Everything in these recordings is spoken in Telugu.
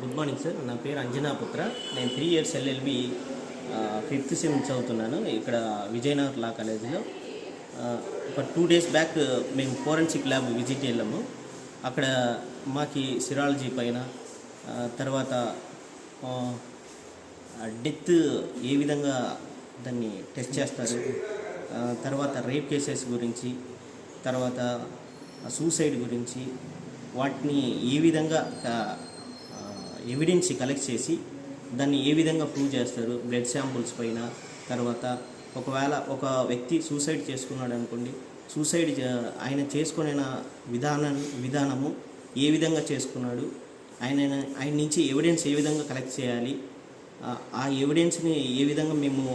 Good morning sir. నా పేరు అంజనా పుత్ర. నేను 3 ఇయర్స్ ఎల్ఎల్బి 5th సెమ్ చదువుతున్నాను ఇక్కడ విజయనగర్ లా కాలేజీలో. ఒక 2 days బ్యాక్ మేము ఫోరెన్సిక్ ల్యాబ్ విజిట్ వెళ్ళాము. అక్కడ మాకి సిరాలజీ పైన తర్వాత డెత్ ఏ విధంగా దాన్ని టెస్ట్ చేస్తారు, తర్వాత రేప్ కేసెస్ గురించి, తర్వాత సూసైడ్ గురించి, వాటిని ఏ విధంగా ఎవిడెన్స్ కలెక్ట్ చేసి దాన్ని ఏ విధంగా ప్రూవ్ చేస్తారు బ్లడ్ శాంపుల్స్ పైన. తర్వాత ఒకవేళ ఒక వ్యక్తి సూసైడ్ చేసుకున్నాడు అనుకోండి, సూసైడ్ ఆయన చేసుకునే విధానము ఏ విధంగా చేసుకున్నాడు, ఆయన నుంచి ఎవిడెన్స్ ఏ విధంగా కలెక్ట్ చేయాలి, ఆ ఎవిడెన్స్ని ఏ విధంగా మేము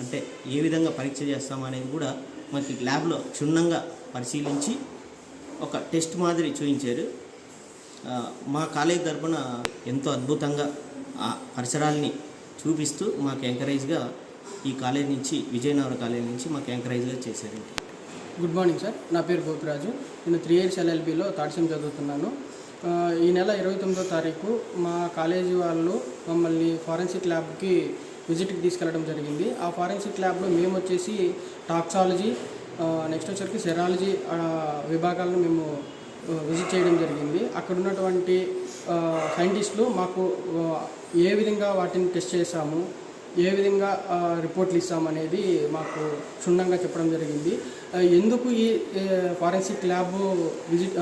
అంటే ఏ విధంగా పరీక్ష చేస్తామనేది కూడా మాకు ల్యాబ్లో క్షుణ్ణంగా పరిశీలించి ఒక టెస్ట్ మాదిరి చూపించారు. మా కాలేజ్ తరఫున ఎంతో అద్భుతంగా ఆ పరిసరాల్ని చూపిస్తూ మాకు ఎంకరేజ్గా ఈ కాలేజ్ నుంచి, విజయనగరం కాలేజ్ నుంచి మాకు ఎంకరేజ్గా చేశారు. Good morning sir. నా పేరు గోపిరాజు. నేను 3 years ఎల్ఎల్బిలో 3rd సెమ్ చదువుతున్నాను. ఈ నెల 29వ తారీఖు మా కాలేజీ వాళ్ళు మమ్మల్ని ఫారెన్సిక్ ల్యాబ్కి విజిట్కి తీసుకెళ్ళడం జరిగింది. ఆ ఫారెన్సిక్ ల్యాబ్లో మేము వచ్చేసి టాక్సాలజీ, నెక్స్ట్ వచ్చరికి సెరాలజీ విభాగాలను మేము విజిట్ చేయడం జరిగింది. అక్కడ ఉన్నటువంటి సైంటిస్టులు మాకు ఏ విధంగా వాటిని టెస్ట్ చేశాము, ఏ విధంగా రిపోర్ట్లు ఇస్తామనేది మాకు క్షుణ్ణంగా చెప్పడం జరిగింది. ఎందుకు ఈ ఫారెన్సిక్ ల్యాబ్ విజిట్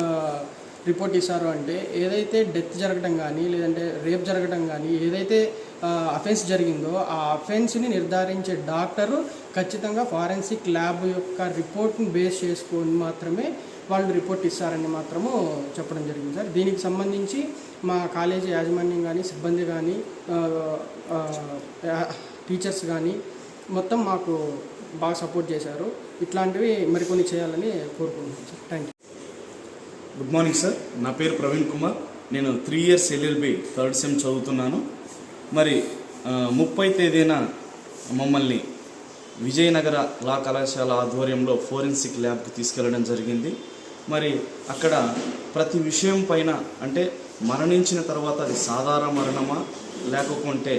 రిపోర్ట్ ఇస్తారు అంటే, ఏదైతే డెత్ జరగడం కానీ లేదంటే రేప్ జరగడం కానీ ఏదైతే అఫెన్స్ జరిగిందో ఆ అఫెన్స్ని నిర్ధారించే డాక్టరు ఖచ్చితంగా ఫారెన్సిక్ ల్యాబ్ యొక్క రిపోర్ట్ని బేస్ చేసుకొని మాత్రమే వాళ్ళు రిపోర్ట్ ఇస్తారని మాత్రము చెప్పడం జరిగింది సార్. దీనికి సంబంధించి మా కాలేజీ యాజమాన్యం కానీ, సిబ్బంది కానీ, టీచర్స్ కానీ మొత్తం మాకు బాగా సపోర్ట్ చేశారు. ఇట్లాంటివి మరికొన్ని చేయాలని కోరుకుంటున్నాను sir. Thank you. Good morning sir. నా పేరు ప్రవీణ్ కుమార్. నేను 3 years ఎల్ఎల్బి 3rd సెమ్ చదువుతున్నాను. మరి 30వ తేదీన మమ్మల్ని విజయనగర లా కళాశాల ఆధ్వర్యంలో ఫోరెన్సిక్ ల్యాబ్కి తీసుకెళ్లడం జరిగింది. మరి అక్కడ ప్రతి విషయం పైన, అంటే మరణించిన తర్వాత అది సాధారణ మరణమా లేకపోతే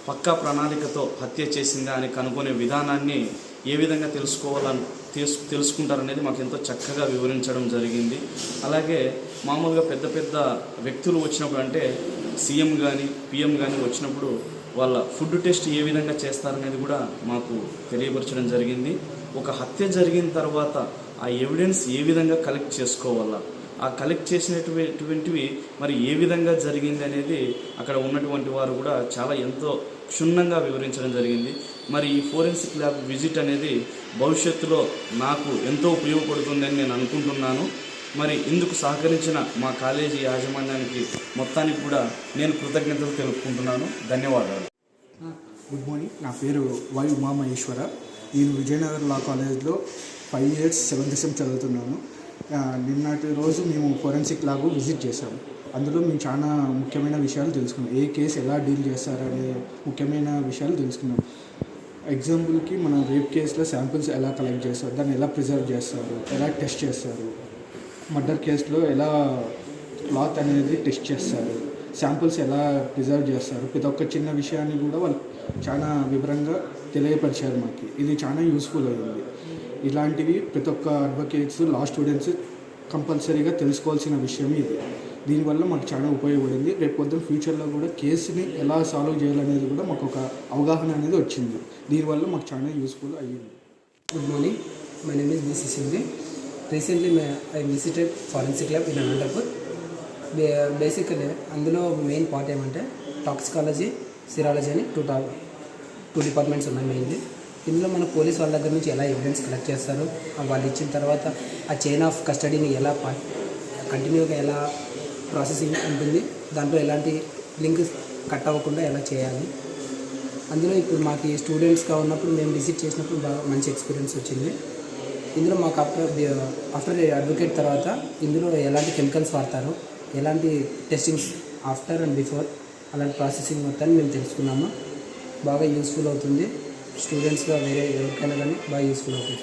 పక్కా ప్రణాళికతో హత్య చేసిందా అని కనుగొనే విధానాన్ని ఏ విధంగా తెలుసుకుంటారనేది మాకు ఎంతో చక్కగా వివరించడం జరిగింది. అలాగే మామూలుగా పెద్ద పెద్ద వ్యక్తులు వచ్చినప్పుడు, అంటే సీఎం కానీ పిఎం కానీ వచ్చినప్పుడు వాళ్ళ ఫుడ్ టెస్ట్ ఏ విధంగా చేస్తారనేది కూడా మాకు తెలియపరచడం జరిగింది. ఒక హత్య జరిగిన తర్వాత ఆ ఎవిడెన్స్ ఏ విధంగా కలెక్ట్ చేసుకోవాలా, ఆ కలెక్ట్ చేసినటువంటివి మరి ఏ విధంగా జరిగింది అనేది అక్కడ ఉన్నటువంటి వారు కూడా చాలా ఎంతో క్షుణ్ణంగా వివరించడం జరిగింది. మరి ఈ ఫోరెన్సిక్ ల్యాబ్ విజిట్ అనేది భవిష్యత్తులో నాకు ఎంతో ఉపయోగపడుతుందని నేను అనుకుంటున్నాను. మరి ఇందుకు సహకరించిన మా కాలేజీ యాజమాన్యానికి మొత్తానికి కూడా నేను కృతజ్ఞతలు తెలుపుకుంటున్నాను. ధన్యవాదాలు. Good morning. నా పేరు వై ఉమామహేశ్వర. నేను విజయనగర్ లా కాలేజ్లో 5 years 7th సెమ్ చదువుతున్నాను. నిన్నటి రోజు మేము ఫోరెన్సిక్ ల్యాబ్ విజిట్ చేశాము. అందులో మేము చాలా ముఖ్యమైన విషయాలు తెలుసుకున్నాం. ఏ కేసు ఎలా డీల్ చేస్తారనే ముఖ్యమైన విషయాలు తెలుసుకున్నాం. ఎగ్జాంపుల్కి మన రేప్ కేసులో శాంపిల్స్ ఎలా కలెక్ట్ చేస్తారు, దాన్ని ఎలా ప్రిజర్వ్ చేస్తారు, ఎలా టెస్ట్ చేస్తారు, మర్డర్ కేసులో ఎలా క్లాత్ అనేది టెస్ట్ చేస్తారు, శాంపిల్స్ ఎలా ప్రిజర్వ్ చేస్తారు, ప్రతి ఒక్క చిన్న విషయాన్ని కూడా వాళ్ళు చాలా వివరంగా తెలియపరిచారు మాకు. ఇది చాలా యూస్ఫుల్ అయింది. ఇలాంటివి ప్రతి ఒక్క అడ్వకేట్స్, లా స్టూడెంట్స్ కంపల్సరీగా తెలుసుకోవాల్సిన విషయం ఇది. దీనివల్ల మాకు చాలా ఉపయోగపడింది. రేపు పొద్దున్న ఫ్యూచర్లో కూడా కేసుని ఎలా సాల్వ్ చేయాలనేది కూడా మాకు ఒక అవగాహన అనేది వచ్చింది. దీనివల్ల మాకు చాలా యూస్ఫుల్ అయ్యింది. Good morning. My name is B Sisindri. Recently I visited forensic lab in Anantapur. Basically అందులో మెయిన్ పార్ట్ ఏమంటే టాక్సికాలజీ, సిరాలజీ అని టూ డిపార్ట్మెంట్స్ ఉన్నాయి మెయిన్లీ. ఇందులో మన పోలీస్ వాళ్ళ దగ్గర నుంచి ఎలా ఎవిడెన్స్ కలెక్ట్ చేస్తారు, వాళ్ళు ఇచ్చిన తర్వాత ఆ చైన్ ఆఫ్ కస్టడీని ఎలా కంటిన్యూగా ఎలా ప్రాసెసింగ్ ఉంటుంది, దాంట్లో ఎలాంటి లింక్ కట్ అవ్వకుండా ఎలా చేయాలి. అందులో ఇప్పుడు మాకు స్టూడెంట్స్గా ఉన్నప్పుడు మేము విజిట్ చేసినప్పుడు బాగా మంచి ఎక్స్పీరియన్స్ వచ్చింది. ఇందులో మాకు ఆఫ్టర్ అడ్వకేట్ తర్వాత ఇందులో ఎలాంటి కెమికల్స్ వాడతారు, ఎలాంటి టెస్టింగ్స్ ఆఫ్టర్ అండ్ బిఫోర్, అలాంటి ప్రాసెసింగ్ మొత్తాన్ని మేము తెలుసుకున్నాము. బాగా యూస్ఫుల్ అవుతుంది. స్టూడెంట్స్గా వేరే ఎవరికైనా కానీ బాగా యూస్ఫుల్ అవుతుంది.